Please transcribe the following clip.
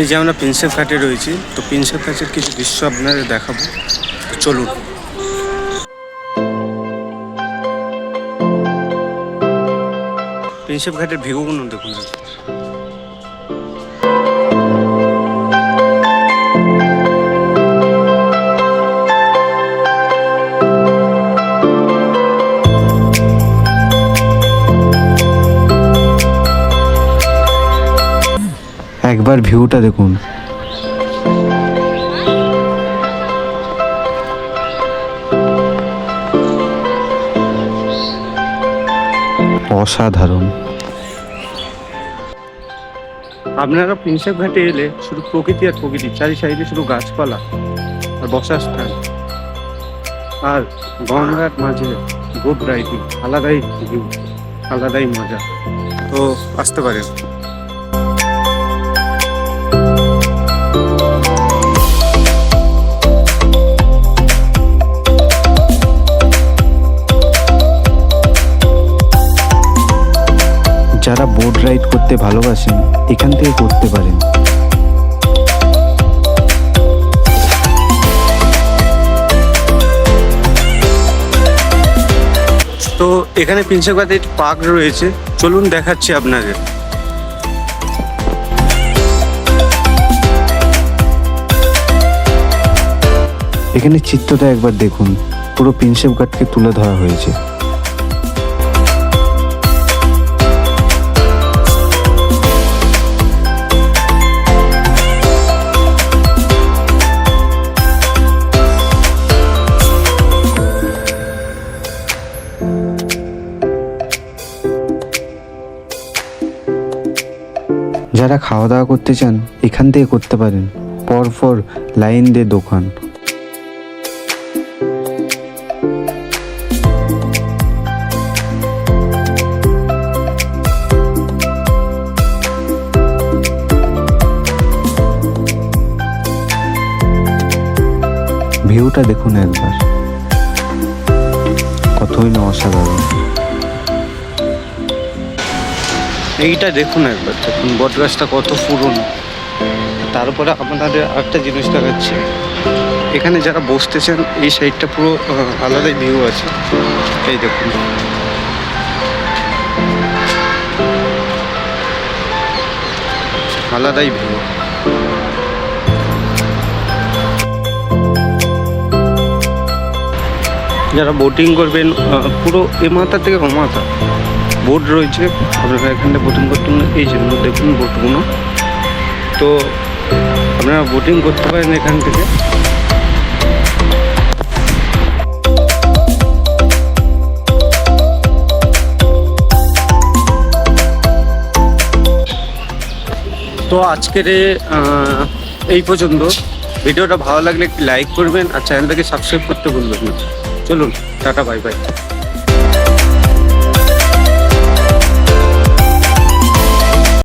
এই যে আমরা প্রিন্সেপ ঘাটে রয়েছি, তো প্রিন্সেপ ঘাটের কিছু দৃশ্য আপনাদের দেখাবো, তো চলুন। প্রিন্সেপ ঘাটের ভিউগুলো দেখুন। একবার ভিউটা দেখুন, অসাধারণ। আপনারা প্রিন্সেপ ঘাটে এলে শুধু প্রকৃতি আর প্রকৃতি, চারি সাইডে শুধু গাছপালা আর বসার স্থান, আর গঙ্গার মাঝে বোট রাইডিং, আলাদাই ভিউ, আলাদাই মজা। তো আসতে পারেন। যারা বোট রাইড করতে ভালোবাসেন এখান থেকে করতে পারেন। তো এখানে প্রিন্সেপ ঘাটে পার্ক রয়েছে, চলুন দেখাচ্ছি আপনাদের। এখানে চিত্রটা একবার দেখুন, পুরো প্রিন্সেপ ঘাটকে তুলে ধরা হয়েছে। যারা খাওয়া দাওয়া করতে চান এখান থেকে করতে পারেন, পরপর লাইন দিয়ে দোকান। ভিউটা দেখুন একবার, কতই না অসাধারণ। এইটা দেখুন একবার, দেখুন বট গাছটা কত পুরনো। তারপরে আপনাদের আরেকটা জিনিস দেখাচ্ছি, এখানে যারা বসতেছেন এই সাইডটা পুরো আলাদাই ভিউ আছে। এই দেখুন, আলাদাই ভিউ। যারা বোটিং করবেন, পুরো এ মাথা থেকে ও মাথা বোট রয়েছে, আপনারা এখানে বোটিং করতে এই জন্য দেখুন বোটগুলো। তো আপনারা বোটিং করতে পারেন এখান থেকে। তো আজকের এই পর্যন্ত। ভিডিওটা ভালো লাগলে একটি লাইক করবেন আর চ্যানেলটাকে সাবস্ক্রাইব করতে ভুলবেন না। চলুন, টাটা, বাই বাই।